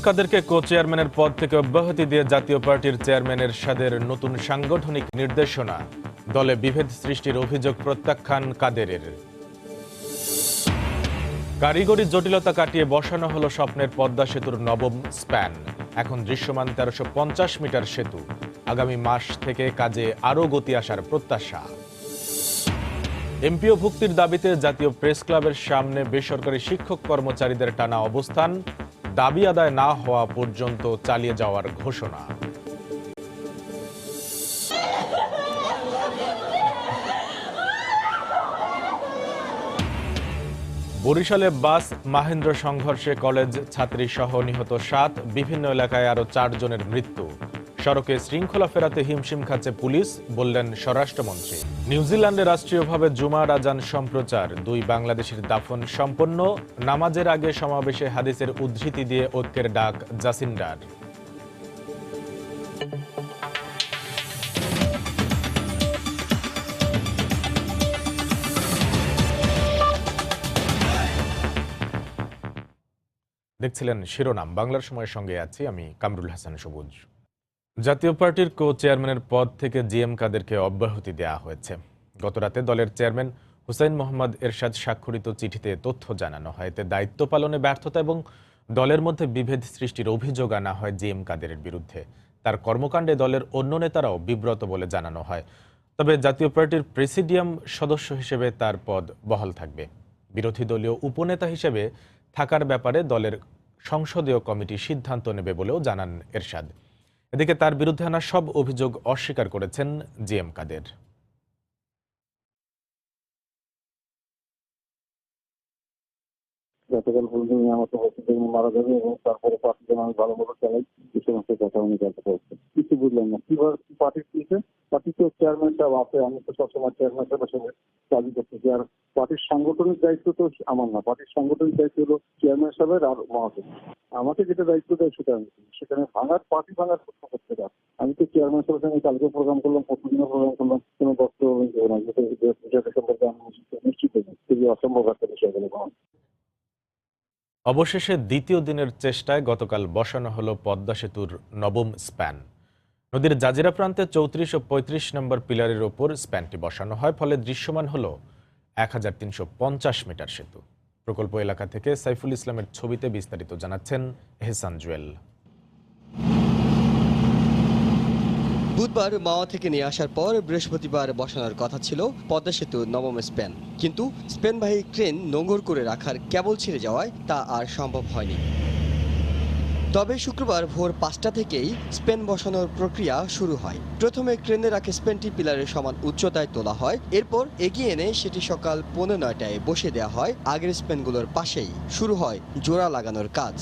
কাদেরকে কো চেয়ারম্যানের পদ থেকে অব্যাহতি দিয়ে জাতীয় পার্টির চেয়ারম্যান এরশাদের নতুন সাংগঠনিক নির্দেশনা। দলে বিভেদ সৃষ্টির অভিযোগ প্রত্যাখ্যান কাদেরের। কারিগরি জটিলতা কাটিয়ে বসানো হলো স্বপ্নের পদ্মা সেতুর নবম স্প্যান। এখন দৃশ্যমান ১৩৫০ মিটার সেতু। আগামী মাস থেকে কাজে আরও গতি আসার প্রত্যাশা। এমপিও ভুক্তির দাবিতে জাতীয় প্রেস ক্লাবের সামনে বেসরকারি শিক্ষক কর্মচারীদের টানা অবস্থান। দাবি আদায় না হওয়া পর্যন্ত চালিয়ে যাওয়ার ঘোষণা। বরিশালে বাস মাহেন্দ্র সংঘর্ষে কলেজ ছাত্রী সহ নিহত ৭, বিভিন্ন এলাকায় আরো ৪ জনের মৃত্যু। সড়কে শৃঙ্খলা ফেরাতে হিমশিম খাচ্ছে পুলিশ, বললেন স্বরাষ্ট্রমন্ত্রী। নিউজিল্যান্ডে রাষ্ট্রীয়ভাবে জুমার আজান সম্প্রচার। ২ বাংলাদেশির দাফন সম্পন্ন। নামাজের আগে সমাবেশে হাদিসের উদ্ধৃতি দিয়ে ঐক্যের ডাক জাসিন্ডার। দেখছিলেন শিরোনাম। বাংলার সময়ের সঙ্গে আছি আমি কামরুল হাসান সবুজ। জাতীয় পার্টির কো চেয়ারম্যানের পদ থেকে জিএম কাদেরকে অব্যাহতি দেওয়া হয়েছে। গতরাতে দলের চেয়ারম্যান হুসাইন মোহাম্মদ এরশাদ স্বাক্ষরিত চিঠিতে তথ্য জানানো হয়। এতে দায়িত্ব পালনে ব্যর্থতা এবং দলের মধ্যে বিভেদ সৃষ্টির অভিযোগ আনা হয় জিএম কাদেরের বিরুদ্ধে। তার কর্মকাণ্ডে দলের অন্য নেতারাও বিব্রত বলে জানানো হয়। তবে জাতীয় পার্টির প্রেসিডিয়াম সদস্য হিসেবে তার পদ বহাল থাকবে। বিরোধী দলীয় উপনেতা হিসেবে থাকার ব্যাপারে দলের সংসদীয় কমিটি সিদ্ধান্ত নেবে বলেও জানান এরশাদ। এদিকে তার বিরুদ্ধে আনা সব অভিযোগ অস্বীকার করেছেন জিএম কাদের। গতকাল বললেন আমাকে হসপিটালে মারা যাবে এবং তারপরে পার্টিতে আমি ভালো মতো চালাই, এই সমস্ত কথা উনি জানতে পারছেন। কিছু বুঝলাম না কিভাবে পার্টি দিয়েছে। পার্টি তো চেয়ারম্যান সাহেব আছে, আমি তো সবসময় চেয়ারম্যান সাহেবের সঙ্গে কাজই করতেছি। আর পার্টির সাংগঠনিক দায়িত্ব তো আমার না, পার্টির সাংগঠনিক দায়িত্ব হলো চেয়ারম্যান সাহেবের আর মহাসচিব। আমাকে যেটা দায়িত্ব দেয় সেটা আমি সেখানে ভাঙার পার্টি ভাঙার প্রশ্ন করতে পারি। আমি তো চেয়ারম্যান সাহেবের সঙ্গে কালকে প্রোগ্রাম করলাম, প্রতিদিনও প্রোগ্রাম করলাম, কোনো বক্তব্য দেবো না, যেটা সম্পর্কে আমি নিশ্চিত নই। খুবই অসম্ভব একটা বিষয় বলে মনে হয়। অবশেষে দ্বিতীয় দিনের চেষ্টায় গতকাল বসানো হলো পদ্মা সেতুর নবম স্প্যান। নদীর জাজিরা প্রান্তে ৩৪ ও ৩৫ নম্বর পিলারের ওপর স্প্যানটি বসানো হয়। ফলে দৃশ্যমান হলো ১৩৫০ মিটার সেতু। প্রকল্প এলাকা থেকে সাইফুল ইসলামের ছবিতে বিস্তারিত জানাচ্ছেন এহসান জুয়েল। বুধবার মাওয়া থেকে নিয়ে আসার পর বৃহস্পতিবার বসানোর কথা ছিল পদ্মা সেতুর নবম স্প্যান, কিন্তু স্প্যানবাহী ক্রেন নোঙর করে রাখার কেবল ছিঁড়ে যাওয়ায় তা আর সম্ভব হয়নি। তবে শুক্রবার ভোর ৫টা থেকেই স্প্যান বসানোর প্রক্রিয়া শুরু হয়। প্রথমে ক্রেনে রাখা স্প্যানটি পিলারের সমান উচ্চতায় তোলা হয়, এরপর এগিয়ে এনে সেটি সকাল ৯:১৫টায় বসে দেওয়া হয়। আগের স্প্যানগুলোর পাশেই শুরু হয় জোড়া লাগানোর কাজ।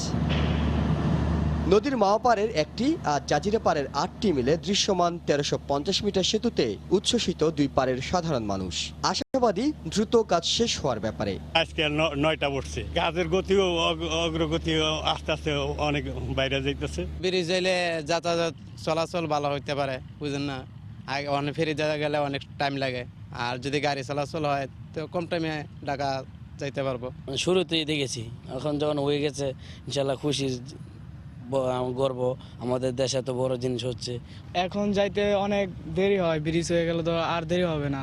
নদীর মাওয়া পাড়ের একটি আর জাজিরা পাড়ের ৮টি মিলে দৃশ্যমান ১৩৫০ মিটার সেতুতে উচ্ছ্বসিত ২ পাড়ের সাধারণ মানুষ। আশাবাদী দ্রুত কাজ শেষ হওয়ার ব্যাপারে। আজকে ৯টা বসছে, কাজের গতিও অগ্রগতিও আস্তে আস্তে অনেক বাইরে যাইতেছে। ব্রিজ হইলে যাতায়াত চলাচল ভালো হইতে পারে, বুঝেন না। আগে অনেক ফেরি জায়গা গেলে অনেক টাইম লাগে, আর যদি গাড়ি চলাচল হয় তো কম টাইমে ঢাকা যাইতে পারবো। শুরুতেই দেখেছি, এখন যখন হয়ে গেছে ইনশাল্লাহ খুশি গর্ব। আমাদের দেশে এত বড় জিনিস হচ্ছে। এখন যাইতে অনেক দেরি হয়, ব্রিজ হয়ে গেলে তো আর দেরি হবে না,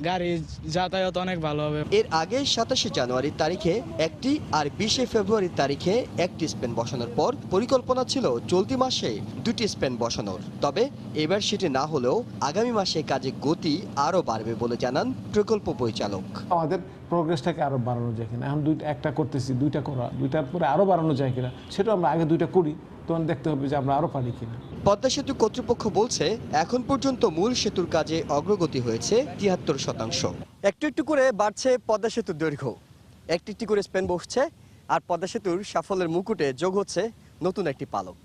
গাড়ি যাতায়াত অনেক ভালো হবে। এর আগে ২৭শে জানুয়ারি তারিখে একটি আর ২০শে ফেব্রুয়ারি তারিখে একটি স্প্যান বসানোর পর পরিকল্পনা ছিল চলতি মাসে ২টি স্প্যান বসানোর। তবে এবার সেটি না হলেও আগামী মাসে কাজে গতি আরও বাড়বে বলে জানান প্রকল্প পরিচালক। আমাদের প্রোগ্রেসটাকে আরো বাড়ানো যায় কিনা, এখন একটা করতেছি, দুইটা করা, দুইটার পরে আরো বাড়ানো যায় কিনা, সেটা আমরা আগে দুইটা করি, তখন দেখতে হবে যে আমরা আরো পারি কিনা। পদ্মা সেতু কর্তৃপক্ষ বলছে এখন পর্যন্ত মূল সেতুর কাজে অগ্রগতি হয়েছে ৭৩%। একটু একটু করে বাড়ছে পদ্মা সেতুর দৈর্ঘ্য, একটি একটি করে স্প্যান বসছে, আর পদ্মা সেতুর সাফল্যের মুকুটে যোগ হচ্ছে নতুন একটি পালক।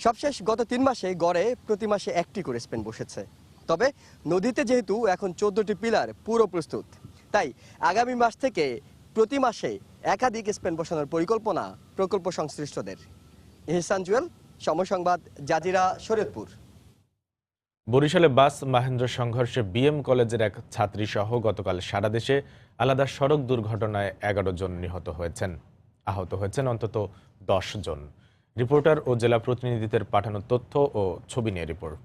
সবশেষ গত ৩ মাসে গড়ে প্রতি মাসে একটি করে স্প্যান বসেছে। তবে নদীতে যেহেতু এখন ১৪টি পিলার পুরো প্রস্তুত, তাই আগামী মাস থেকে প্রতি মাসে একাধিক স্প্যান বসানোর পরিকল্পনা প্রকল্প সংশ্লিষ্টদের। এহসান জুয়েল, সময় সংবাদ, জাজিরা, শরীয়তপুর। বরিশালে বাস মাহেন্দ্র সংঘর্ষে বিএম কলেজের এক ছাত্রী সহ গতকাল সারা দেশে আলাদা সড়ক দুর্ঘটনায় ১১ জন নিহত হয়েছেন। আহত হয়েছেন অন্তত ১০ জন। রিপোর্টার ও জেলা প্রতিনিধিদের পাঠানো তথ্য ও ছবি নিয়ে রিপোর্ট।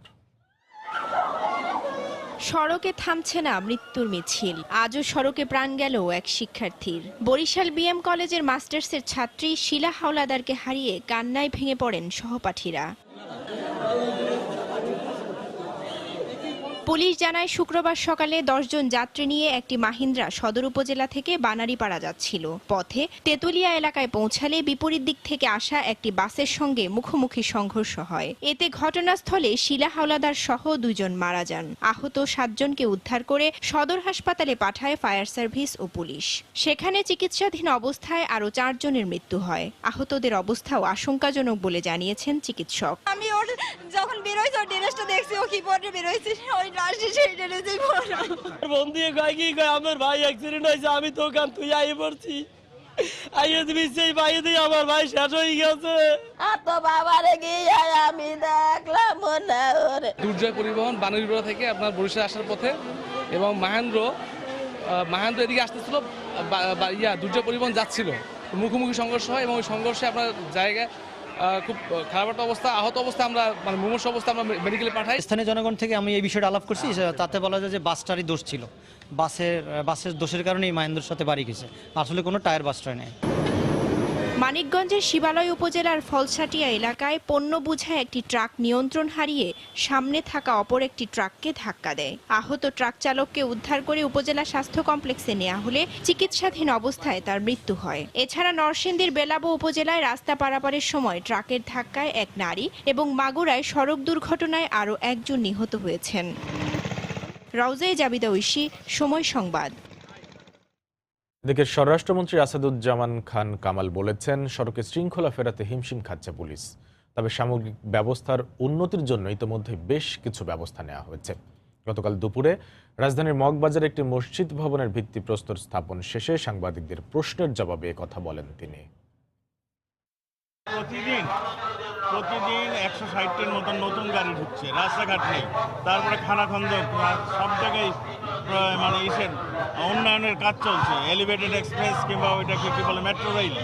সড়কে থামছে না মৃত্যুর মিছিল। আজও সড়কে প্রাণ গেল এক শিক্ষার্থীর। বরিশাল বিএম কলেজের মাস্টার্সের ছাত্রী শিলা হাওলাদারকে হারিয়ে কান্নায় ভেঙে পড়েন সহপাঠীরা। পুলিশ জানায় শুক্রবার সকালে 10 জন যাত্রী নিয়ে একটি মাহিন্দ্রা সদর উপজেলা থেকে বানারীপাড়া যাচ্ছিল। পথে তেতুলিয়া এলাকায় পৌঁছালে বিপরীত দিক থেকে আসা একটি বাসের সঙ্গে মুখোমুখি সংঘর্ষ হয়। এতে ঘটনাস্থলে শিলা হাওলাদার সহ 2 জন মারা যান। আহত 7 জনকে উদ্ধার করে সদর হাসপাতালে পাঠায় ফায়ার সার্ভিস ও পুলিশ। সেখানে চিকিৎসাধীন অবস্থায় আরও 4 জনের মৃত্যু হয়। আহতদের অবস্থাও আশঙ্কাজনক বলে জানিয়েছেন চিকিৎসক। আমি ওর যখন বেরোইছে ওর ড্রেসটা দেখছি, ও কিবোর্ডে বেরোইছে, ওই লাস্টে সেই ড্রেসেই পড়া। বন্ধু কয় কি কয় আমার ভাই অ্যাক্সিডেন্ট হয়েছে, আমি তো ওখান তুই আই পড়ছি, আইয়ে দিবি সেই ভাই দিয়ে আমার ভাই শেষ হয়ে গেছে। আর তো বাবারে গিয়ে আমি দেখলাম না ওরে। দুর্জয় পরিবহন বানারীপাড়া থেকে আপনার বরিশাল আসার পথে এবং মাহেন্দ্র এদিকে আসতেছিল, দুর্জয় পরিবহন যাচ্ছিল, মুখোমুখি সংঘর্ষ হয় এবং ওই সংঘর্ষে আপনার জায়গায় খুব খারাপ একটা অবস্থা, আহত অবস্থা, আমরা মানে মুমূর্ষু অবস্থা আমরা মেডিকেলে পাঠাই। স্থানীয় জনগণ থেকে আমি এই বিষয়টা আলাপ করছি, তাতে বলা যায় যে বাসটারই দোষ ছিল, বাসের দোষের কারণেই মাহেন্দ্রের সাথে বাড়ি গেছে, আসলে কোনো টায়ার বাসটায় নেই। মানিকগঞ্জের শিবালয় উপজেলার ফলসাটিয়া এলাকায় পণ্য বোঝায় একটি ট্রাক নিয়ন্ত্রণ হারিয়ে সামনে থাকা অপর একটি ট্রাককে ধাক্কা দেয়। আহত ট্রাক চালককে উদ্ধার করে উপজেলা স্বাস্থ্য কমপ্লেক্সে নেওয়া হলে চিকিৎসাধীন অবস্থায় তার মৃত্যু হয়। এছাড়া নরসিংদীর বেলাবো উপজেলায় রাস্তা পারাপারের সময় ট্রাকের ধাক্কায় এক নারী এবং মাগুরায় সড়ক দুর্ঘটনায় আরও 1 জন নিহত হয়েছেন। রওজায়ে জাবিদা ঐশী, সময় সংবাদ। এদিকে স্বরাষ্ট্রমন্ত্রী আসাদুজ্জামান খান কামাল বলেছেন, সড়কে শৃঙ্খলা ফেরাতে হিমশিম খাচ্ছে পুলিশ। তবে সামগ্রিক ব্যবস্থার উন্নতির জন্য ইতিমধ্যে বেশ কিছু ব্যবস্থা নেওয়া হয়েছে। গতকাল দুপুরে রাজধানীর মগবাজারে একটি মসজিদ ভবনের ভিত্তিপ্রস্তর স্থাপন শেষে সাংবাদিকদের প্রশ্নের জবাবে কথা বলেন তিনি। প্রতিদিন 160টির মতন নতুন গাড়ি ঢুকছে, রাস্তাঘাট নেই, তারপরে খানাখন্দ সব জায়গায় মানে উন্নয়নের কাজ চলছে, এলিভেটেড এক্সপ্রেস কিংবা ওইটাকে কি বলে মেট্রো রেল।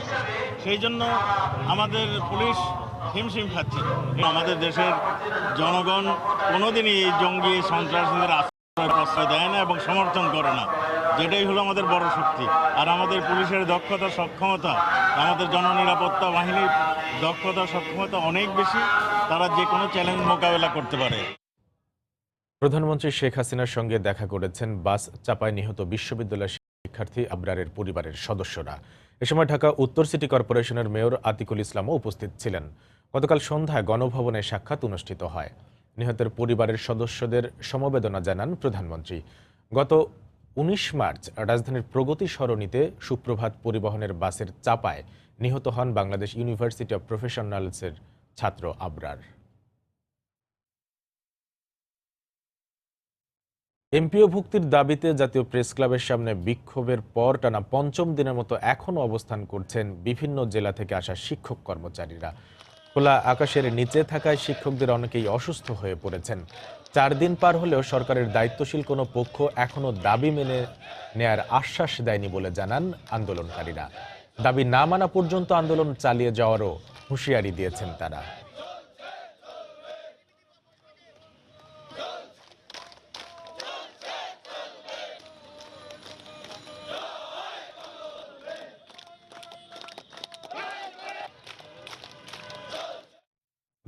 সেই জন্য আমাদের পুলিশ হিমশিম খাচ্ছে। আমাদের দেশের জনগণ কোনোদিনই এই জঙ্গি সন্ত্রাসীদের প্রশ্রয় দেয় না এবং সমর্থন করে না, যেটাই হলো আমাদের বড় শক্তি। আর আমাদের পুলিশের দক্ষতা সক্ষমতা, আমাদের জননিরাপত্তা বাহিনীর দক্ষতা সক্ষমতা অনেক বেশি, তারা যে কোনো চ্যালেঞ্জ মোকাবেলা করতে পারে। প্রধানমন্ত্রী শেখ হাসিনার সঙ্গে দেখা করেছেন বাস চাপায় নিহত বিশ্ববিদ্যালয় শিক্ষার্থী আবরারের পরিবারের সদস্যরা। এ সময় ঢাকা উত্তর সিটি কর্পোরেশনের মেয়র আতিকুল ইসলামও উপস্থিত ছিলেন। গতকাল সন্ধ্যায় গণভবনে সাক্ষাৎ অনুষ্ঠিত হয়। নিহতের পরিবারের সদস্যদের সমবেদনা জানান প্রধানমন্ত্রী। গত 19 মার্চ রাজধানীর প্রগতি সরণিতে সুপ্রভাত পরিবহনের বাসের চাপায় নিহত হন বাংলাদেশ ইউনিভার্সিটি অব প্রফেশনালসের ছাত্র আবরার। এমপিওভুক্তির দাবিতে জাতীয় প্রেস ক্লাবের সামনে বিক্ষোভের পর টানা 5ম দিনের মতো এখনও অবস্থান করছেন বিভিন্ন জেলা থেকে আসা শিক্ষক কর্মচারীরা। খোলা আকাশের নিচে থাকায় শিক্ষকদের অনেকেই অসুস্থ হয়ে পড়েছেন। 4 দিন পার হলেও সরকারের দায়িত্বশীল কোনো পক্ষ এখনও দাবি মেনে নেয়ার আশ্বাস দেয়নি বলে জানান আন্দোলনকারীরা। দাবি না মানা পর্যন্ত আন্দোলন চালিয়ে যাওয়ারও হুঁশিয়ারি দিয়েছেন তারা।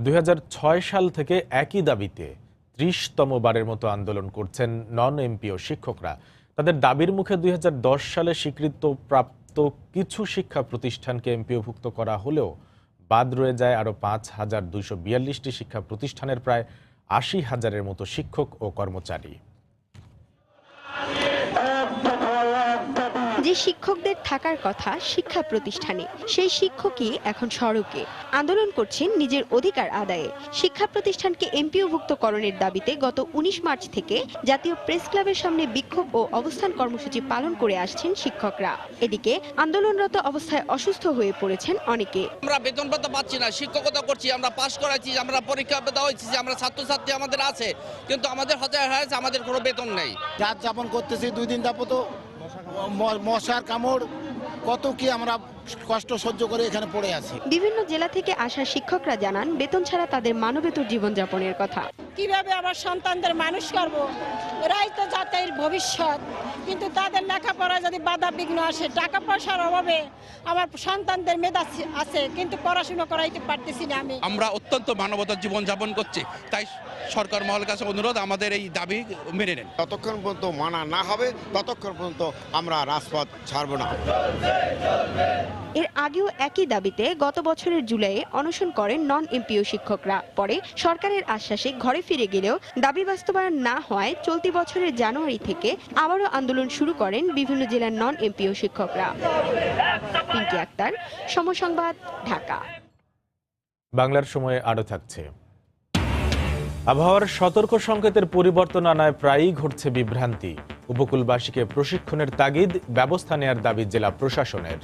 দুই সাল থেকে একই দাবিতে 30তম বারের মতো আন্দোলন করছেন নন এমপিও শিক্ষকরা। তাদের দাবির মুখে 2010 সালে স্বীকৃতপ্রাপ্ত কিছু শিক্ষা প্রতিষ্ঠানকে এমপিওভুক্ত করা হলেও বাদ রয়ে যায় আরও 5,242টি শিক্ষা প্রতিষ্ঠানের প্রায় 80,000-এর মতো শিক্ষক ও কর্মচারী। যে শিক্ষকদের থাকার কথা শিক্ষা প্রতিষ্ঠানে, সেই শিক্ষকই এখন সড়কে আন্দোলন করছেন নিজের অধিকার আদায়ে। শিক্ষা প্রতিষ্ঠানকে এমপিওভুক্তকরণের দাবিতে গত 19 মার্চ থেকে জাতীয় প্রেস ক্লাবের সামনে বিক্ষোভ ও অবস্থান কর্মসূচি পালন করে আসছেন শিক্ষকরা। এদিকে আন্দোলনরত অবস্থায় অসুস্থ হয়ে পড়েছেন অনেকে। আমরা বেতন ভাতা পাচ্ছি না, শিক্ষকতা করছি, আমরা পাশ করাচ্ছি, আমরা পরীক্ষা দেওয়া হচ্ছে, আমরা ছাত্রছাত্রী আমাদের আছে, কিন্তু আমাদের হচ্ছে আমাদের কোনো বেতন নেই। রাত যাপন করতেছি 2 দিন যাবত, মশার কামড়, কত কি আমরা কষ্ট সহ্য করে এখানে পড়ে আছি। বিভিন্ন জেলা থেকে আসা শিক্ষকরা জানান বেতন ছাড়া তাদের মানবেতর জীবনযাপনের কথা। কিভাবে আমার সন্তানদের মানুষ করব, এরাই তো জাতির ভবিষ্যৎ, কিন্তু তাদের লেখাপড়া যদি বাধা বিঘ্ন আসে, টাকা পয়সার অভাবে আমার সন্তানদের মেধা আছে কিন্তু পড়াশোনা করাইতে পারতেছি না। আমরা অত্যন্ত মানবতার জীবন যাপন করছি, তাই সরকার মহলের কাছে অনুরোধ আমাদের এই দাবি মেনে নেন। ততক্ষণ পর্যন্ত মানা না হবে ততক্ষণ পর্যন্ত আমরা রাজপথ ছাড়ব না। এর আগেও একই দাবিতে গত বছরের জুলাইয়ে অনশন করেন নন এমপিও শিক্ষকরা। পরে সরকারের আশ্বাসে ঘরে ফিরে গেলেও দাবি বাস্তবায়ন না হওয়ায় চলতি বছরের জানুয়ারি থেকে আবারও আন্দোলন শুরু করেন বিভিন্ন জেলার নন এমপিও শিক্ষকরা। পিঙ্কি আক্তার, সময় সংবাদ, ঢাকা। বাংলার সময়ে আরও থাকছে। আবহাওয়ার সতর্ক সংকেতের পরিবর্তন আনায় প্রায়ই ঘটছে বিভ্রান্তি। উপকূলবাসীকে প্রশিক্ষণের তাগিদ, ব্যবস্থা নেয়ার দাবি জেলা প্রশাসনের।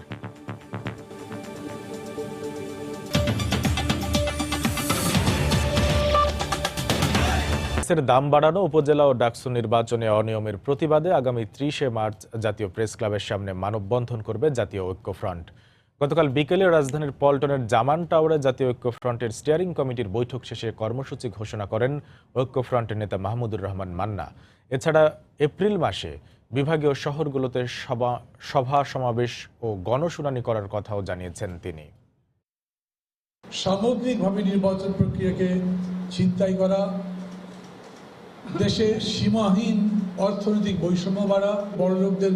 দাম বাড়ানো, উপজেলা ও ডাকসু নির্বাচনে অনিয়মের প্রতিবাদে আগামী 30 মার্চ জাতীয় প্রেস ক্লাবের সামনে মানববন্ধন করবে জাতীয় ঐক্যফ্রন্ট। গতকাল বিকেলে রাজধানীর পল্টনের জামান টাওয়ারে জাতীয় ঐক্যফ্রন্টের স্টিয়ারিং কমিটির বৈঠক শেষে কর্মসূচি ঘোষণা করেন ঐক্যফ্রন্টের নেতা মাহমুদুর রহমান মান্না। এছাড়া এপ্রিল মাসে বিভাগীয় শহরগুলোতে সভা সমাবেশ ও গণশুনানি করার কথাও জানিয়েছেন তিনি। সামগ্রিকভাবে নির্বাচন প্রক্রিয়াকে ছিনতাই করা, দেশে সীমাহীন অর্থনৈতিক বৈষম্য বাড়া, বড়লোকদের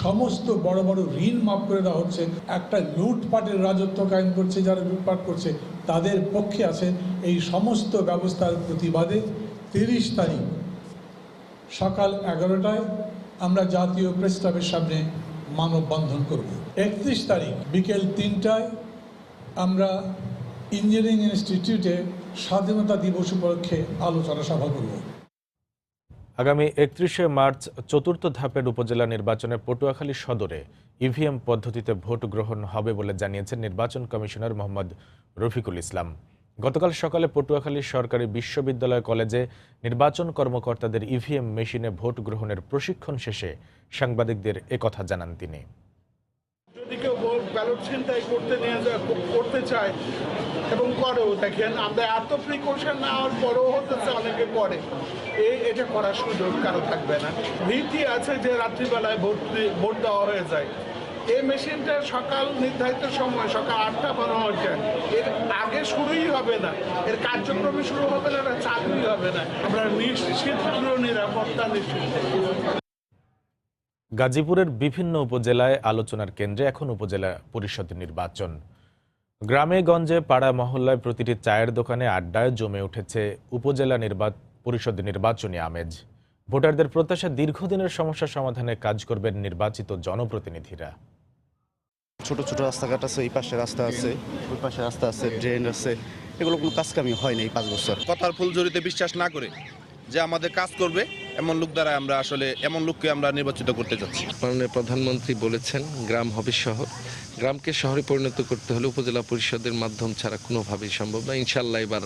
সমস্ত বড় বড় ঋণ মাফ করে দেওয়া হচ্ছে, একটা লুটপাটের রাজত্ব কায়েম করছে, যারা লুটপাট করছে তাদের পক্ষে আছে। এই সমস্ত ব্যবস্থার প্রতিবাদে 30 তারিখ সকাল 11টায় আমরা জাতীয় প্রেস ক্লাবের সামনে মানববন্ধন করব। 31 তারিখ বিকেল 3টায় আমরা ইঞ্জিনিয়ারিং ইনস্টিটিউটে স্বাধীনতা দিবস উপলক্ষে আলোচনা সভা করব। আগামী 31 মার্চ চতুর্থ ধাপের উপজেলা নির্বাচনে পটুয়াখালী সদরে ইভিএম পদ্ধতিতে ভোট গ্রহণ হবে বলে জানিয়েছেন নির্বাচন কমিশনার মোহাম্মদ রফিকুল ইসলাম। গতকাল সকালে পটুয়াখালী সরকারি বিশ্ববিদ্যালয় কলেজে নির্বাচন কর্মকর্তাদের ইভিএম মেশিনে ভোট গ্রহণের প্রশিক্ষণ শেষে সাংবাদিকদের একথা জানান তিনি। যদি কেউ ব্যালট ছিনতাই করতে চায় এবং করেও, দেখেন আমরা এত প্রিকশন নেওয়ার পরেও হতেছে অনেকে করে, এটা করার সুযোগ কারো থাকবে না। ভীতি আছে যে রাত্রিবেলায় ভোট দেওয়া হয়ে যায়। এই মেশিনটা সকাল নির্ধারিত সময় সকাল 8টা বানানো যায়, এর আগে শুরুই হবে না, এর কার্যক্রমে শুরু হবে না, চাকরি হবে না। আমরা নিশ্চিত নিরাপত্তা নিশ্চিত। গাজীপুরের বিভিন্ন উপজেলায় আলোচনার কেন্দ্রে এখন উপজেলা পরিষদ নির্বাচন। গ্রামে গঞ্জে পাড়া মহল্লায় প্রতিটি চায়ের দোকানে আড্ডায় জমে উঠেছে উপজেলা পরিষদ নির্বাচনী আমেজ। ভোটারদের প্রত্যাশা, দীর্ঘদিনের সমস্যা সমাধানে কাজ করবেন নির্বাচিত জনপ্রতিনিধিরা। ছোট ছোট রাস্তাঘাট আছে, এই পাশে রাস্তা আছে, ওই পাশে রাস্তা আছে, ড্রেন আছে, এগুলো কোনো কাজকামি হয় না এই 5 বছর। কথার ফুলঝুরিতে বিশ্বাস না করে যে আমাদের কাজ করবে এমন লোক দ্বারা আমরা আসলে এমন লোককে আমরা নির্বাচিত করতে যাচ্ছি। মাননীয় প্রধানমন্ত্রী বলেছেন গ্রাম হবে শহর, গ্রামকে শহরে পরিণত করতে হলে উপজেলা পরিষদের মাধ্যম ছাড়া কোনোভাবেই সম্ভব না। ইনশাআল্লাহ এবার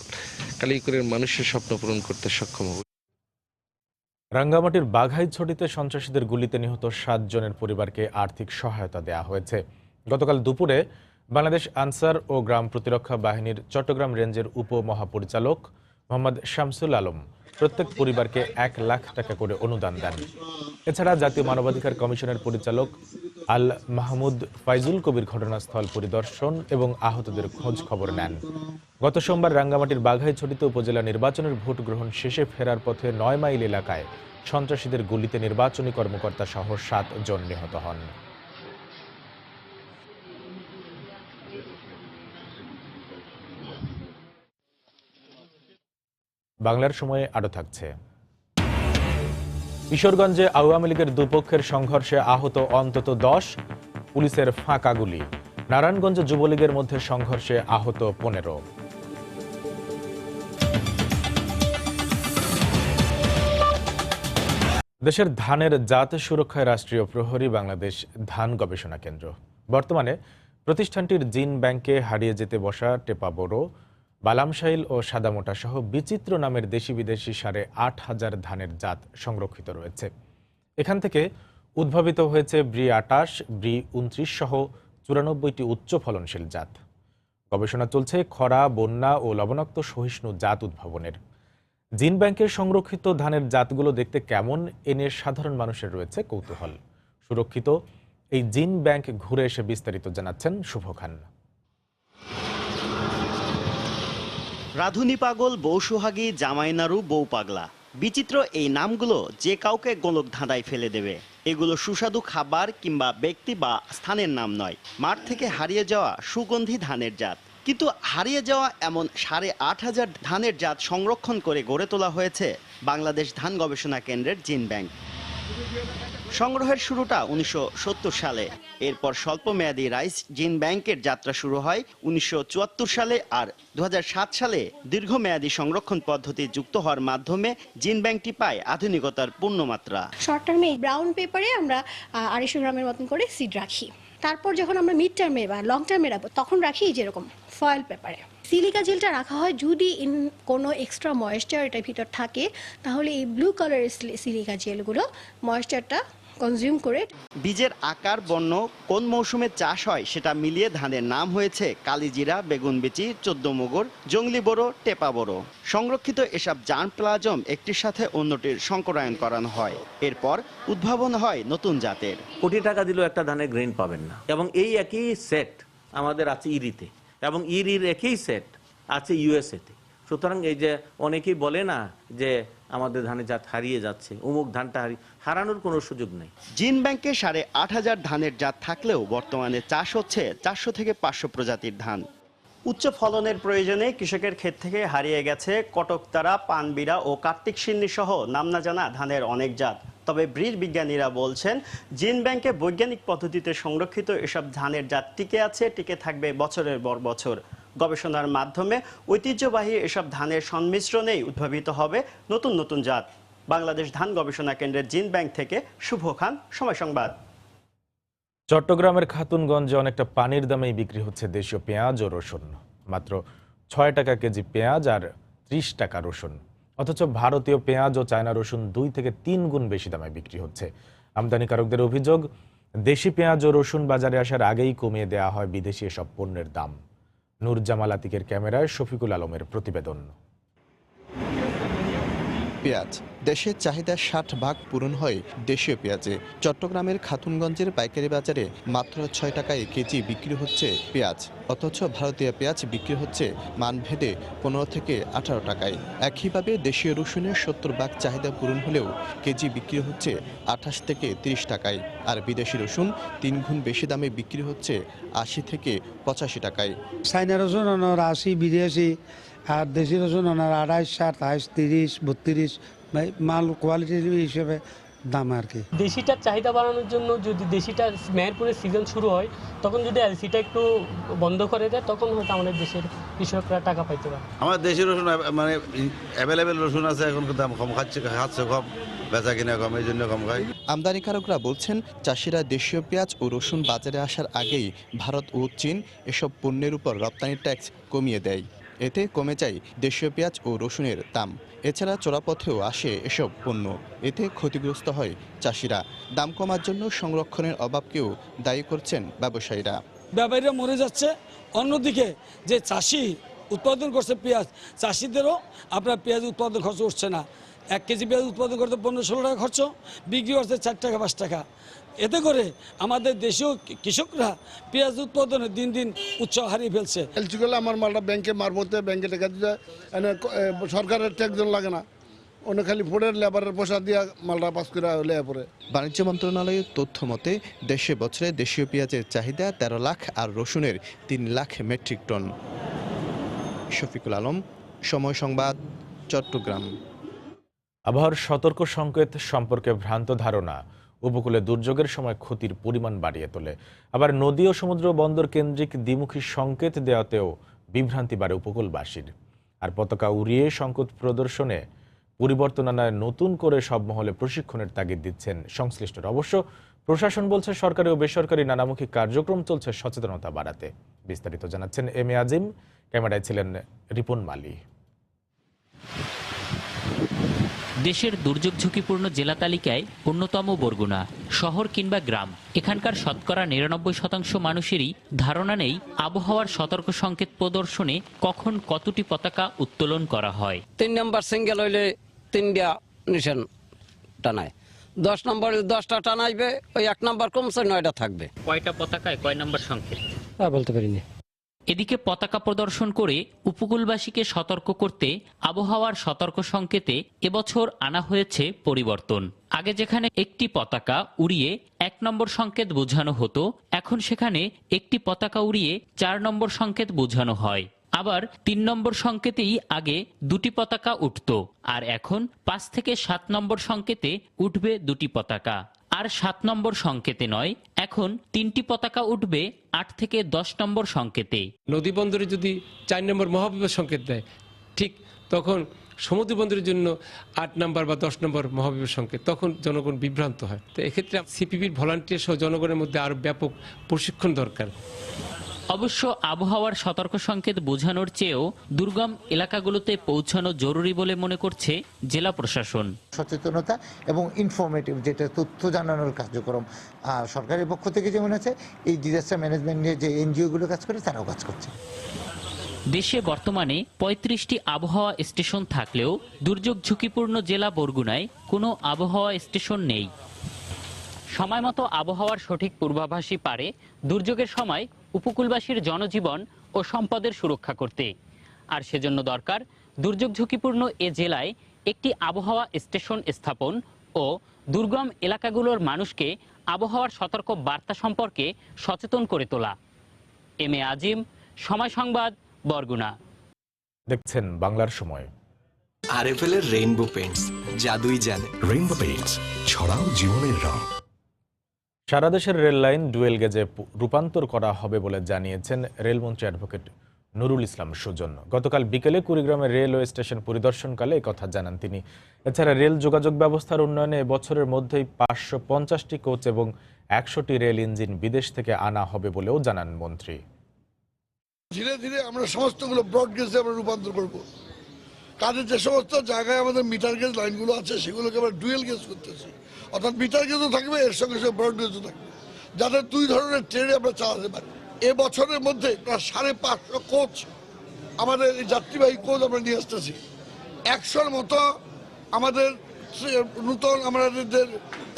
কালিয়াকৈরের মানুষের স্বপ্ন পূরণ করতে সক্ষম হবে। রাঙ্গামাটির বাঘাইছড়িতে সন্ত্রাসীদের গুলিতে নিহত 7 জনের পরিবারকে আর্থিক সহায়তা দেওয়া হয়েছে। গতকাল দুপুরে বাংলাদেশ আনসার ও গ্রাম প্রতিরক্ষা বাহিনীর চট্টগ্রাম রেঞ্জের উপমহাপরিচালক মোহাম্মদ শামসুল আলম প্রত্যেক পরিবারকে 1 লাখ টাকা করে অনুদান দেন। এছাড়া জাতীয় মানবাধিকার কমিশনের পরিচালক আল মাহমুদ ফাইজুল কবির ঘটনাস্থল পরিদর্শন এবং আহতদের খোঁজ খবর নেন। গত সোমবার রাঙ্গামাটির বাঘাইছড়িতে উপজেলা নির্বাচনের ভোট গ্রহণ শেষে ফেরার পথে 9 মাইল এলাকায় সন্ত্রাসীদের গুলিতে নির্বাচনী কর্মকর্তা সহ 7 জন নিহত হন। বাংলার সময়ে আরও থাকছে। কিশোরগঞ্জে আওয়ামী লীগের দুপক্ষের সংঘর্ষে আহত অন্তত 10, পুলিশের ফাঁকা গুলি। নারায়ণগঞ্জে যুবলীগের মধ্যে সংঘর্ষে আহত 15। দেশের ধানের জাত সুরক্ষায় রাষ্ট্রীয় প্রহরী বাংলাদেশ ধান গবেষণা কেন্দ্র। বর্তমানে প্রতিষ্ঠানটির জিন ব্যাংকে হারিয়ে যেতে বসা টেপা বোরো, বালামশাইল ও সাদামোটা সহ বিচিত্র নামের দেশি বিদেশি 8,500 ধানের জাত সংরক্ষিত রয়েছে। এখান থেকে উদ্ভাবিত হয়েছে ব্রি 28, ব্রি 29 সহ 94টি উচ্চ ফলনশীল জাত। গবেষণা চলছে খরা, বন্যা ও লবণাক্ত সহিষ্ণু জাত উদ্ভাবনের। জিন ব্যাংকের সংরক্ষিত ধানের জাতগুলো দেখতে কেমন এ নিয়ে সাধারণ মানুষের রয়েছে কৌতূহল। সুরক্ষিত এই জিন ব্যাংক ঘুরে এসে বিস্তারিত জানাচ্ছেন শুভ খান। রাধুনি পাগল, বউ সোহাগী, জামাই নাড়ু, বউ পাগলা, বিচিত্র এই নামগুলো যে কাউকে গোলক ধাঁধায় ফেলে দেবে। এগুলো সুস্বাদু খাবার কিংবা ব্যক্তি বা স্থানের নাম নয়, মাঠ থেকে হারিয়ে যাওয়া সুগন্ধি ধানের জাত। কিন্তু হারিয়ে যাওয়া এমন 8,500 ধানের জাত সংরক্ষণ করে গড়ে তোলা হয়েছে বাংলাদেশ ধান গবেষণা কেন্দ্রের জিন ব্যাংক। সংগ্রহের শুরুটা 1970 সালে। এরপর স্বল্পমেয়াদী রাইস জিন ব্যাংকের যাত্রা শুরু হয় 1974 সালে, আর 2007 সালে দীর্ঘমেয়াদী সংরক্ষণ পদ্ধতি যুক্ত হওয়ার মাধ্যমে জিন ব্যাংকটি পায় আধুনিকতার পূর্ণমাত্রা। শর্ট টার্মে ব্রাউন পেপারে আমরা 250 গ্রামের মতন করে সিড রাখি। তারপর যখন আমরা মিড টার্মে বা লং টার্মে রাখবো তখন রাখি যেরকম ফয়েল পেপারে। সিলিকা জেলটা রাখা হয় যদি কোনো এক্সট্রা ময়েশ্চার এটার ভিতর থাকে, তাহলে এই ব্লু কালারের সিলিকা জেলগুলো ময়েশ্চারটা কনজিউম করে। বীজের আকার, বর্ণ, কোন মৌসুমে চাষ হয় সেটা মিলিয়ে ধানের নাম হয়েছে কালিজিরা, বেগুনবিচি, 14 মুগর, জংলি বোরো, টেপা বোরো। সংরক্ষিত এসব জার্ম প্লাজম একটির সাথে অন্যটির সংকরায়ন করানো হয়। এরপর উদ্ভাবন হয় নতুন জাতের। কোটি টাকা দিলেও একটা ধানের গ্রেন পাবেন না। এবং এই একই সেট আমাদের আছে ইরিতে, এবং ইরির একই সেট আছে ইউএসএতে। সুতরাং এই যে অনেকেই বলে না যে আমাদের ধানের জাত হারিয়ে যাচ্ছে, অমুক ধানটা হারানোর কোনো সুযোগ নেই। জিন ব্যাংকে 8,500 ধানের জাত থাকলেও বর্তমানে চাষ হচ্ছে 400 থেকে 500 প্রজাতির ধান। উচ্চ ফলনের প্রয়োজনে কৃষকের ক্ষেত থেকে হারিয়ে গেছে কটকতারা, পানবিড়া ও কার্তিক সিন্নি সহ নাম না জানা ধানের অনেক জাত। তবে ব্রিজ বিজ্ঞানীরা বলছেন, জিন ব্যাংকে বৈজ্ঞানিক পদ্ধতিতে সংরক্ষিত এসব ধানের জাত টিকে আছে, টিকে থাকবে বছরের পর বছর। গবেষণার মাধ্যমে ঐতিহ্যবাহী এসব ধানের সংমিশ্রণেই উদ্ভাবিত হবে নতুন নতুন জাত। বাংলাদেশ ধান গবেষণা কেন্দ্রের জিন ব্যাংক থেকে শুভ খান, সময় সংবাদ। চট্টগ্রামের খাতুনগঞ্জে অনেকটা পানির দামেই বিক্রি হচ্ছে দেশীয় পেঁয়াজ ও রসুন। মাত্র 6 টাকা কেজি পেঁয়াজ আর 30 টাকা রসুন। অথচ ভারতীয় পেঁয়াজ ও চায়না রসুন 2 থেকে 3 গুণ বেশি দামে বিক্রি হচ্ছে। আমদানিকারকদের অভিযোগ, দেশি পেঁয়াজ ও রসুন বাজারে আসার আগেই কমিয়ে দেওয়া হয় বিদেশি এসব পণ্যের দাম। নূর জামাল আতিকের ক্যামেরায় শফিকুল আলমের প্রতিবেদন। পেঁয়াজ দেশের চাহিদা 60% পূরণ হয় দেশীয় পেঁয়াজে। চট্টগ্রামের খাতুনগঞ্জের পাইকারি বাজারে মাত্র 6 টাকায় কেজি বিক্রি হচ্ছে পেঁয়াজ, অথচ ভারতীয় পেঁয়াজ বিক্রি হচ্ছে মানভেদে 15 থেকে 18 টাকায়। একইভাবে দেশীয় রসুনের 70% চাহিদা পূরণ হলেও কেজি বিক্রি হচ্ছে 28 থেকে 30 টাকায়, আর বিদেশি রসুন 3 গুণ বেশি দামে বিক্রি হচ্ছে 80 থেকে 85 টাকায়। চাইনা রসুন 80, বিদেশি, আর দেশি রসুন 28, 27, 30, 32, মাল কোয়ালিটির হিসেবে দাম আর কি। দেশিটার চাহিদা বাড়ানোর জন্য যদি দেশিটার মেহেরপুরের সিজন শুরু হয়, তখন যদি এলসিটা একটু বন্ধ করে দেয়, তখন হয়তো আমাদের দেশের কৃষকরা টাকা পাইতে পারে। আমার দেশি রসুন মানে অ্যাভেলেবেল রসুন আছে, এখন দাম কম খাচ্ছে কম, বেচা কিনা কম, এই জন্য কম খায়। আমদানিকারকরা বলছেন, চাষিরা দেশীয় পেঁয়াজ ও রসুন বাজারে আসার আগেই ভারত ও চীন এসব পণ্যের উপর রপ্তানি ট্যাক্স কমিয়ে দেয়। এতে কমে যায় দেশীয় পেঁয়াজ ও রসুনের দাম। এছাড়া চোরাপথেও আসে এসব পণ্য, এতে ক্ষতিগ্রস্ত হয় চাষিরা। দাম কমার জন্য সংরক্ষণের অভাবকেও দায়ী করছেন ব্যবসায়ীরা। ব্যবসায়ীরা মরে যাচ্ছে, অন্যদিকে যে চাষি উৎপাদন করছে পেঁয়াজ, চাষিদেরও আপনার পেঁয়াজ উৎপাদন খরচ উঠছে না। 1 কেজি পেঁয়াজ উৎপাদন করতে 15-16 টাকা খরচ, বিক্রি করছে 4 টাকা 5 টাকা। এতে করে আমাদের দেশীয় কৃষকরা পেঁয়াজ উৎপাদনে দিন দিন উৎসাহ হারিয়ে ফেলছে। এলসি করলে আমার মালটা ব্যাংকে মারফতে ব্যাংকে টাকা দিতে, সরকারের ট্যাক্স লাগে না, অন্য খালি ফোর্ডের লেবারের পয়সা দিয়ে মালটা পাস করে লেয়া পড়ে। বাণিজ্য মন্ত্রণালয়ের তথ্য মতে দেশে বছরে দেশীয় পেঁয়াজের চাহিদা 13 লাখ আর রসুনের 3 লাখ মেট্রিক টন। শফিকুল আলম, সময় সংবাদ, চট্টগ্রাম। আবহাওয়ার সতর্ক সংকেত সম্পর্কে ভ্রান্ত ধারণা উপকূলে দুর্যোগের সময় ক্ষতির পরিমাণ বাড়িয়ে তোলে। আবার নদী ও সমুদ্র বন্দর কেন্দ্রিক দ্বিমুখী সংকেত দেওয়াতেও বিভ্রান্তি বাড়ে উপকূলবাসীর। আর পতাকা উড়িয়ে সংকেত প্রদর্শনে পরিবর্তন আনায় নতুন করে সব মহলে প্রশিক্ষণের তাগিদ দিচ্ছেন সংশ্লিষ্টরা। অবশ্য প্রশাসন বলছে, সরকারি ও বেসরকারি নানামুখী কার্যক্রম চলছে সচেতনতা বাড়াতে। বিস্তারিত জানাচ্ছেন এম এ আজিম, ক্যামেরায় ছিলেন রিপন মালি। দেশের দুর্যোগ ঝুঁকিপূর্ণ জেলা তালিকায় অন্যতম বরগুনা। শহর কিংবা গ্রাম, এখানকার শতকরা ৯৯% মানুষেরই ধারণা নেই আবহাওয়ার সতর্ক সংকেত প্রদর্শনে কখন কতটি পতাকা উত্তোলন করা হয়। ৩ নম্বর সিঙ্গেল হইলে ৩টা নিশান টানায়, 10 নম্বরে 10টা টানাইবে, ওই 1 নম্বর কমছে 9টা থাকবে। কয়টা পতাকায় কয় নম্বর সংকেত বলতে পারিনি। এদিকে পতাকা প্রদর্শন করে উপকূলবাসীকে সতর্ক করতে আবহাওয়ার সতর্ক সংকেতে এবছর আনা হয়েছে পরিবর্তন। আগে যেখানে একটি পতাকা উড়িয়ে 1 নম্বর সংকেত বোঝানো হতো, এখন সেখানে একটি পতাকা উড়িয়ে 4 নম্বর সংকেত বোঝানো হয়। আবার 3 নম্বর সংকেতেই আগে 2টি পতাকা উঠত, আর এখন 5 থেকে 7 নম্বর সংকেতে উঠবে 2টি পতাকা। আর 7 নম্বর সংকেতে নয়, এখন 3টি পতাকা উঠবে 8 থেকে 10 নম্বর সংকেতে। নদী বন্দরে যদি 4 নম্বর মহাবিপদ সংকেত দেয়, ঠিক তখন সমুদ্র বন্দরের জন্য 8 নম্বর বা 10 নম্বর মহাবিপদ সংকেত, তখন জনগণ বিভ্রান্ত হয়। তো এক্ষেত্রে সিপিবির ভলান্টিয়ার সহ জনগণের মধ্যে আরো ব্যাপক প্রশিক্ষণ দরকার। অবশ্য আবহাওয়ার সতর্ক সংকেত বোঝানোর চেয়েও দুর্গম এলাকাগুলোতে পৌঁছানো জরুরি বলে মনে করছে জেলা প্রশাসন। সচেতনতা এবং ইনফরমেটিভ, যেটা তথ্য জানানোর কার্যক্রম সরকারের পক্ষ থেকে যেমন আছে, এই ডিজাস্টার ম্যানেজমেন্ট নিয়ে যে এনজিওগুলো কাজ করে তারাও কাজ করছে। দেশে বর্তমানে 35টি আবহাওয়া স্টেশন থাকলেও দুর্যোগ ঝুঁকিপূর্ণ জেলা বরগুনায় কোনো আবহাওয়া স্টেশন নেই। সময়মতো আবহাওয়ার সঠিক পূর্বাভাসই পারে দুর্যোগের সময় উপকূলবাসীর জনজীবন ও সম্পদের সুরক্ষা করতে। আর সেজন্য দরকার দুর্যোগ ঝুঁকিপূর্ণ এ জেলায় একটি আবহাওয়া স্টেশন স্থাপন ও দুর্গম এলাকাগুলোর মানুষকে আবহাওয়ার সতর্ক বার্তা সম্পর্কে সচেতন করে তোলা। এম এ আজিম, সময় সংবাদ, বরগুনা। দেখছেন বাংলার সময়। আরএফএল এর রেইনবো পেইন্টস, জাদুই জানে। রেইনবো পেইন্টস, ছড়াও জীবনের রং। সারা দেশের রেল লাইন ডুয়েল গেজে রূপান্তর করা হবে বলে জানিয়েছেন রেলমন্ত্রী অ্যাডভোকেট নুরুল ইসলাম সুজন। গতকাল বিকেলে কুড়িগ্রামের রেলওয়ে স্টেশন পরিদর্শনকালে কথা জানান তিনি। এছাড়া রেল যোগাযোগ ব্যবস্থার উন্নয়নে এবছরের মধ্যেই 550টি কোচ এবং 100টি রেল ইঞ্জিন বিদেশ থেকে আনা হবে বলেও জানান মন্ত্রী। ধীরে ধীরে আমরা সমস্তগুলো ব্রড গেজে আমরা রূপান্তর করব। কাজের যে সমস্ত জায়গায় আমাদের মিটার গেজ লাইনগুলো আছে সেগুলোকে আমরা ডুয়েল গেজ করতেছি, অর্থাৎ মিটার গেজও থাকবে, এর সঙ্গে সঙ্গে ব্রড গেজও থাকবে, যাতে 2 ধরনের ট্রেনে আমরা চালাতে পারি। এবছরের মধ্যে প্রায় 550 কোচ, আমাদের এই যাত্রীবাহী কোচ আমরা নিয়ে আসতেছি। 100-র মতো আমাদের নূতন আমাদের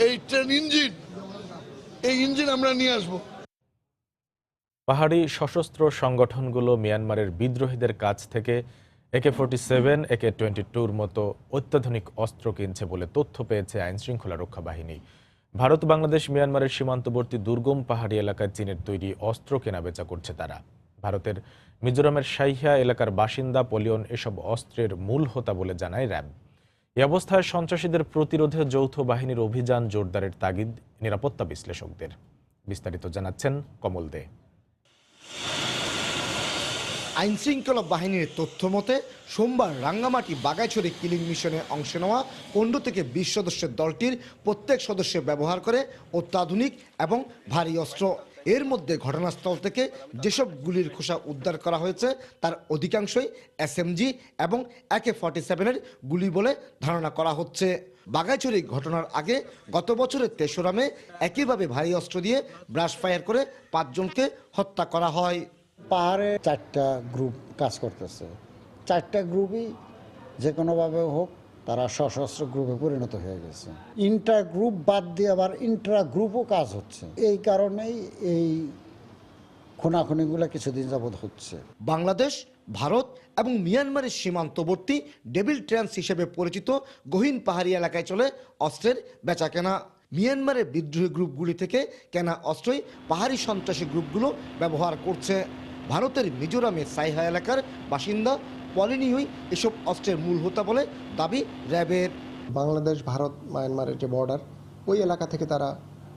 এই ট্রেন ইঞ্জিন, এই ইঞ্জিন আমরা নিয়ে আসবো। পাহাড়ি সশস্ত্র সংগঠনগুলো মিয়ানমারের বিদ্রোহীদের কাছ থেকে AK-47, AK-22-র মতো অত্যাধুনিক অস্ত্র কিনছে বলে তথ্য পেয়েছে আইনশৃঙ্খলা রক্ষা বাহিনী। ভারত, বাংলাদেশ, মিয়ানমারের সীমান্তবর্তী দুর্গম পাহাড়ি এলাকায় চীনের তৈরি অস্ত্র কেনাবেচা করছে তারা। ভারতের মিজোরামের সাইহা এলাকার বাসিন্দা পলিয়ন এসব অস্ত্রের মূল হোতা বলে জানায় র্যাব। এই অবস্থায় সন্ত্রাসীদের প্রতিরোধে যৌথ বাহিনীর অভিযান জোরদারের তাগিদ নিরাপত্তা বিশ্লেষকদের। বিস্তারিত জানাচ্ছেন কমল দে। আইনশৃঙ্খলা বাহিনীর তথ্য মতে সোমবার রাঙ্গামাটি বাগাইছড়ি কিলিং মিশনে অংশ নেওয়া 15 থেকে 20 সদস্যের দলটির প্রত্যেক সদস্য ব্যবহার করে অত্যাধুনিক এবং ভারী অস্ত্র। এর মধ্যে ঘটনাস্থল থেকে যেসব গুলির খোসা উদ্ধার করা হয়েছে তার অধিকাংশই SMG এবং AK-47-এর গুলি বলে ধারণা করা হচ্ছে। বাগাইছড়ি ঘটনার আগে গত বছরের 23 মে একইভাবে ভারী অস্ত্র দিয়ে ব্রাশ ফায়ার করে 5 জনকে হত্যা করা হয়। পাহাড়ে 4টা গ্রুপ কাজ করতেছে, 4টা গ্রুপই যে কোনোভাবে হোক তারা সশস্ত্র গ্রুপে পরিণত হয়ে গেছে। ইন্টার গ্রুপ বাদ দিয়ে আবার ইন্ট্রা গ্রুপও কাজ হচ্ছে। এই কারণেই এই খুনাখুনিগুলো কিছুদিন যাবৎ হচ্ছে। বাংলাদেশ, ভারত এবং মিয়ানমারের সীমান্তবর্তী ডেভিল ট্রান্স হিসেবে পরিচিত গহীন পাহাড়ি এলাকায় চলে অস্ত্রের বেচাকেনা। মিয়ানমারের বিদ্রোহী গ্রুপগুলি থেকে কেনা অস্ত্রই পাহাড়ি সন্ত্রাসী গ্রুপগুলো ব্যবহার করছে। ভারতের মিজোরামের সাইহা এলাকার বাসিন্দা পলিনিউই এসব অস্ত্রের মূল হোতা বলে দাবি র্যাবের। বাংলাদেশ, ভারত, মায়ানমারের যে বর্ডার, ওই এলাকা থেকে তারা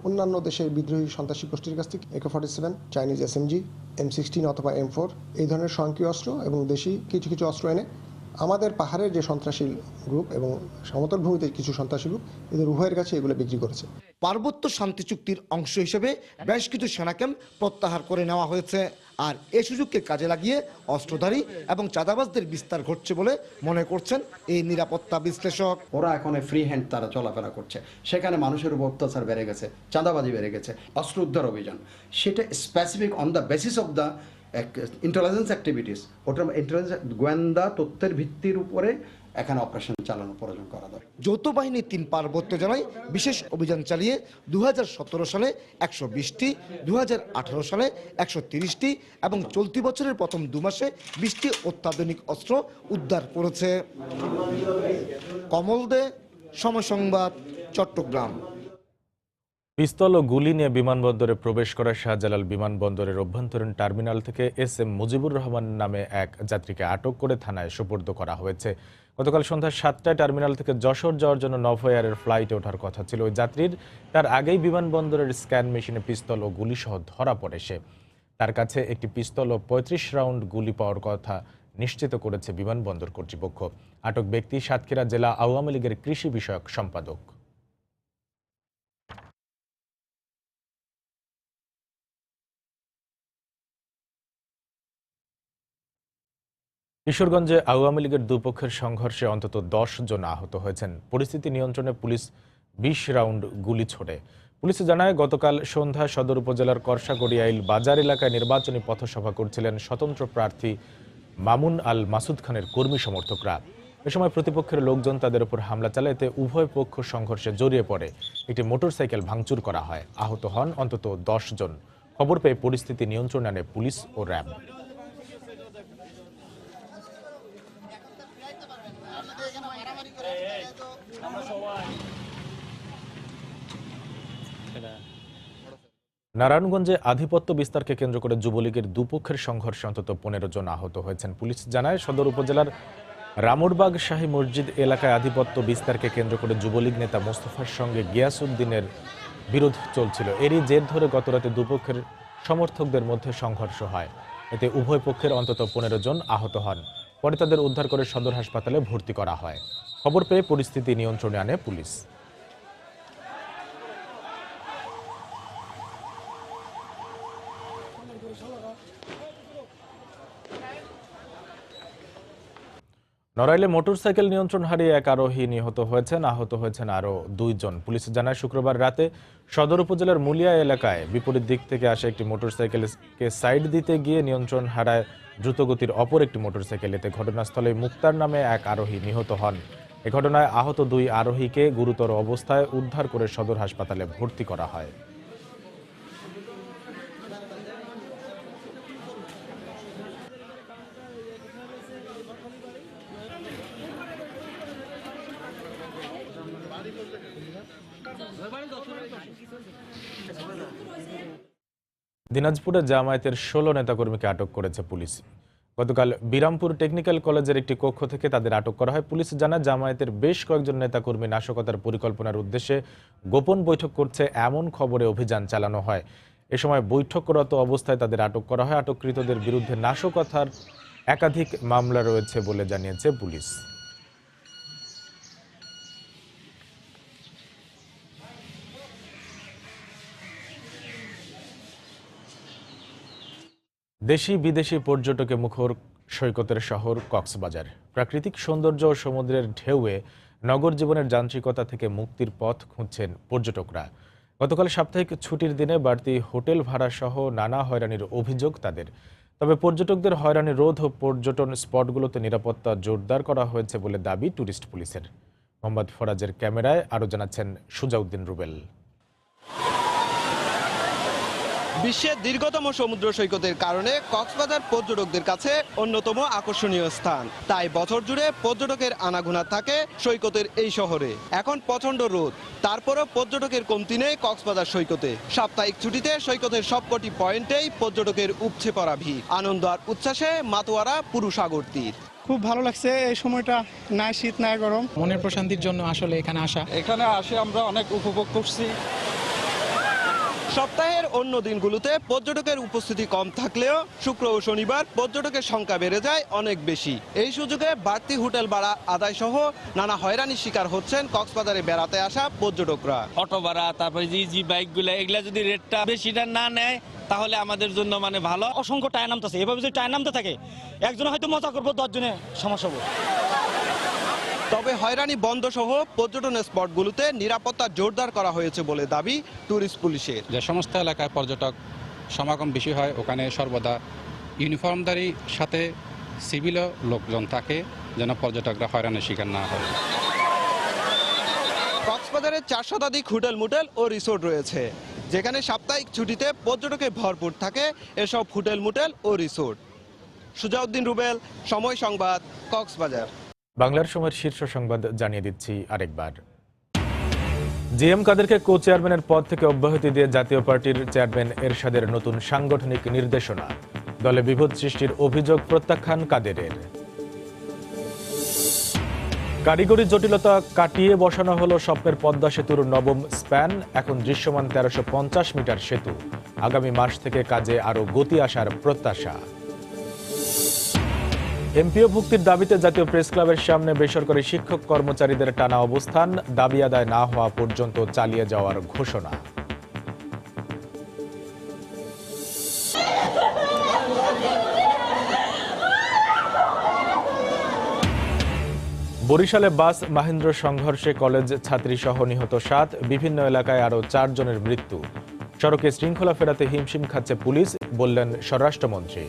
অন্যান্য দেশের বিদ্রোহী সন্ত্রাসী গোষ্ঠীর কাছ থেকে AK-47, চাইনিজ SMG, M16 অথবা M4 এই ধরনের স্বয়ংক্রিয় অস্ত্র এবং দেশি কিছু কিছু অস্ত্র এনে আমাদের পাহাড়ের যে সন্ত্রাসী গ্রুপ এবং সমতল ভূমিতে কিছু সন্ত্রাসী গ্রুপ এদের উভয়ের কাছে এগুলো বিক্রি করেছে। পার্বত্য শান্তি চুক্তির অংশ হিসেবে বেশ কিছু সেনা ক্যাম্প প্রত্যাহার করে নেওয়া হয়েছে। আর এই সুযোগকে কাজে লাগিয়ে অস্ত্রধারী এবং চাঁদাবাজদের বিস্তার ঘটছে বলে মনে করছেন এই নিরাপত্তা বিশ্লেষক। ওরা এখন ফ্রি হ্যান্ড তারা চলাফেরা করছে, সেখানে মানুষের উপর অত্যাচার বেড়ে গেছে, চাঁদাবাজি বেড়ে গেছে, অস্ত্র উদ্ধার অভিযান সেটা specific on the basis of the intelligence activities, ওটা ইন্টেলিজেন্স গোয়েন্দা তথ্যের ভিত্তির উপরে এখানে অপারেশন চালানো প্রয়োজন করা দরকার। যৌথ বাহিনী 3 পার্বত্য জেলায় বিশেষ অভিযান চালিয়ে 2017 সালে 120টি, 2018 সালে 130টি এবং চলতি বছরের প্রথম 2 মাসে 20টি অত্যাধুনিক অস্ত্র উদ্ধার করেছে। কমল দে, সময় সংবাদ, চট্টগ্রাম। পিস্তল ও গুলি নিয়ে বিমানবন্দরে প্রবেশ করা শাহজালাল বিমানবন্দরের অভ্যন্তরীণ টার্মিনাল থেকে SM মুজিবুর রহমান নামে এক যাত্রীকে আটক করে থানায় সোপর্দ করা হয়েছে। গতকাল সন্ধ্যা 7টায় টার্মিনাল থেকে যশোর যাওয়ার জন্য নভোএয়ারের ফ্লাইটে ওঠার কথা ছিল ওই যাত্রীর। তার আগেই বিমানবন্দরের স্ক্যান মেশিনে পিস্তল ও গুলি সহ ধরা পড়ে সে। তার কাছে একটি পিস্তল ও 35 রাউন্ড গুলি পাওয়ার কথা নিশ্চিত করেছে বিমানবন্দর কর্তৃপক্ষ। আটক ব্যক্তি সাতক্ষীরা জেলা আওয়ামী লীগের কৃষি বিষয়ক সম্পাদক। কিশোরগঞ্জে আওয়ামী লীগের দুপক্ষের সংঘর্ষে অন্তত 10 জন আহত হয়েছেন। পরিস্থিতি নিয়ন্ত্রণে পুলিশ 20 রাউন্ড গুলি ছোড়ে। পুলিশ জানায়, গতকাল সন্ধ্যায় সদর উপজেলার করসাগড়িয়াইল বাজার এলাকায় নির্বাচনী পথসভা করছিলেন স্বতন্ত্র প্রার্থী মামুন আল মাসুদ খানের কর্মী সমর্থকরা। এ সময় প্রতিপক্ষের লোকজন তাদের উপর হামলা চালায়, এতে উভয় পক্ষ সংঘর্ষে জড়িয়ে পড়ে। একটি মোটরসাইকেল ভাঙচুর করা হয়। আহত হন অন্তত 10 জন। খবর পেয়ে পরিস্থিতি নিয়ন্ত্রণে আনে পুলিশ ও র্যাব। নারায়ণগঞ্জে আধিপত্য বিস্তারকে কেন্দ্র করে যুবলীগের দুপক্ষের সংঘর্ষে অন্তত 15 জন আহত হয়েছেন। পুলিশ জানায়, সদর উপজেলার রামুরবাগ শাহী মসজিদ এলাকায় আধিপত্য বিস্তারকে কেন্দ্র করে যুবলীগ নেতা মোস্তফার সঙ্গে গিয়াসউদ্দিনের বিরোধ চলছিল। এরই জের ধরে গতরাতে দুপক্ষের সমর্থকদের মধ্যে সংঘর্ষ হয়। এতে উভয় পক্ষের অন্তত 15 জন আহত হন। পরে তাদের উদ্ধার করে সদর হাসপাতালে ভর্তি করা হয়। খবর পেয়ে পরিস্থিতি নিয়ন্ত্রণে আনে পুলিশ। নড়াইলে মোটরসাইকেল নিয়ন্ত্রণ হারিয়ে এক আরোহী নিহত হয়েছেন, আহত হয়েছেন আরও 2 জন। পুলিশ জানায়, শুক্রবার রাতে সদর উপজেলার মুলিয়া এলাকায় বিপরীত দিক থেকে আসা একটি মোটরসাইকেলকে সাইড দিতে গিয়ে নিয়ন্ত্রণ হারায় দ্রুতগতির অপর একটি মোটরসাইকেল। এতে ঘটনাস্থলে মুক্তার নামে এক আরোহী নিহত হন। এ ঘটনায় আহত 2 আরোহীকে গুরুতর অবস্থায় উদ্ধার করে সদর হাসপাতালে ভর্তি করা হয়। দিনাজপুরে জামায়াতের 16 নেতাকর্মীকে আটক করেছে পুলিশ। গতকাল বিরামপুর টেকনিক্যাল কলেজের একটি কক্ষ থেকে তাদের আটক করা হয়। পুলিশ জানায়, জামায়াতের বেশ কয়েকজন নেতাকর্মী নাশকতার পরিকল্পনার উদ্দেশ্যে গোপন বৈঠক করছে এমন খবরে অভিযান চালানো হয়। এ সময় বৈঠকরত অবস্থায় তাদের আটক করা হয়। আটককৃতদের বিরুদ্ধে নাশকতার একাধিক মামলা রয়েছে বলে জানিয়েছে পুলিশ। দেশি বিদেশি পর্যটকে মুখর সৈকতের শহর কক্সবাজার। প্রাকৃতিক সৌন্দর্য ও সমুদ্রের ঢেউয়ে নগর জীবনের যান্ত্রিকতা থেকে মুক্তির পথ খুঁজছেন পর্যটকরা। গতকাল সাপ্তাহিক ছুটির দিনে বাড়তি হোটেল ভাড়া সহ নানা হয়রানির অভিযোগ তাদের। তবে পর্যটকদের হয়রানি রোধ ও পর্যটন স্পটগুলোতে নিরাপত্তা জোরদার করা হয়েছে বলে দাবি ট্যুরিস্ট পুলিশের। মোহাম্মদ ফরাজের ক্যামেরায় আরও জানাচ্ছেন সুজাউদ্দিন রুবেল। বিশ্বের দীর্ঘতম সমুদ্র সৈকতের কারণে কক্সবাজার পর্যটকদের কাছে অন্যতম আকর্ষণীয় স্থান। তাই বছর জুড়ে পর্যটকের আনাগোনা থাকে সৈকতের এই শহরে। এখন প্রচণ্ড রোদ, তারপরও পর্যটকের কমতি নেই কক্সবাজার সৈকতে। সাপ্তাহিক ছুটিতে সৈকতের সবকটি পয়েন্টেই পর্যটকের উপচে পড়া ভিড়। আনন্দ আর উচ্ছ্বাসে মাতোয়ারা পুরো সাগর তীর। খুব ভালো লাগছে এই সময়টা, না শীত না গরম। মনের প্রশান্তির জন্য আসলে এখানে আসা। এখানে আসে আমরা অনেক উপভোগ করছি। সপ্তাহের অন্য দিনগুলোতে পর্যটকের উপস্থিতি কম থাকলেও শুক্র ও শনিবার পর্যটকের সংখ্যা বেড়ে যায় অনেক বেশি। এই সুযোগে বাড়তি হোটেল ভাড়া আদায় সহ নানা হয়রানির শিকার হচ্ছেন কক্সবাজারে বেড়াতে আসা পর্যটকরা। অটো ভাড়া, তারপরে জি বাইকগুলো, এগুলা যদি রেটটা বেশিটা না নেয় তাহলে আমাদের জন্য মানে ভালো। অসংখ্য টায়ার নামতেছে, এভাবে যদি টায়ার নামতে থাকে একজনে হয়তো মজা করবো, 10 জনে সমস্যা হবে। তবে হয়রানি বন্ধ সহ পর্যটন স্পটগুলোতে নিরাপত্তা জোরদার করা হয়েছে বলে দাবি ট্যুরিস্ট পুলিশের। যে সমস্ত এলাকায় পর্যটক সমাগম বেশি হয় ওখানে সর্বদা ইউনিফর্মধারীর সাথে সিভিল লোকজন থাকে, যেন পর্যটকরা হয়রানির শিকার না হয়। কক্সবাজারে 4 শতাধিক হোটেল মোটেল ও রিসোর্ট রয়েছে, যেখানে সাপ্তাহিক ছুটিতে পর্যটকে ভরপুর থাকে এসব হোটেল মোটেল ও রিসোর্ট। সুজাউদ্দিন রুবেল, সময় সংবাদ, কক্সবাজার। বাংলার সময়ের শীর্ষ সংবাদ জানিয়ে দিচ্ছি আরেকবার। জিএম কাদেরকে কো চেয়ারম্যানের পদ থেকে অব্যাহতি দিয়ে জাতীয় পার্টির চেয়ারম্যান এরশাদের নতুন সাংগঠনিক নির্দেশনা। দলে বিভেদ সৃষ্টির অভিযোগ প্রত্যাখ্যান কাদেরের। কারিগরি জটিলতা কাটিয়ে বসানো হলো স্বপ্নের পদ্মা সেতুর নবম স্প্যান। এখন দৃশ্যমান 1350 মিটার সেতু। আগামী মাস থেকে কাজে আরও গতি আসার প্রত্যাশা। এমপিও ভুক্তির দাবিতে জাতীয় প্রেস ক্লাবের সামনে বেসরকারি শিক্ষক কর্মচারীদের টানা অবস্থান। দাবি আদায় না হওয়া পর্যন্ত চালিয়ে যাওয়ার ঘোষণা। বরিশালে বাস মাহেন্দ্র সংঘর্ষে কলেজ ছাত্রী সহ নিহত 7। বিভিন্ন এলাকায় আরও 4 জনের মৃত্যু। সড়কে শৃঙ্খলা ফেরাতে হিমশিম খাচ্ছে পুলিশ, বললেন স্বরাষ্ট্রমন্ত্রী।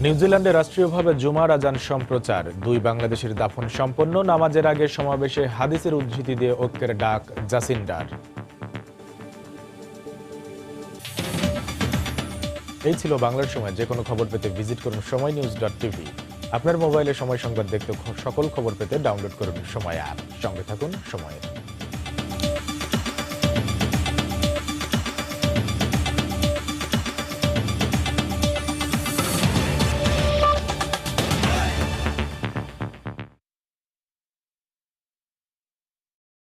নিউজিল্যান্ডে রাষ্ট্রীয়ভাবে জুমার আজান সম্প্রচার। 2 বাংলাদেশের দাফন সম্পন্ন। নামাজের আগে সমাবেশে হাদিসের উদ্ধৃতি দিয়ে ঐক্যের ডাক জাসিন্ডার। এই ছিল বাংলার সময়। যে কোনো খবর পেতে ভিজিট করুন সময়নিউজ.tv। আপনার মোবাইলে সময় সংবাদ দেখতে সকল খবর পেতে ডাউনলোড করুন সময় অ্যাপ। সঙ্গে থাকুন সময়ের।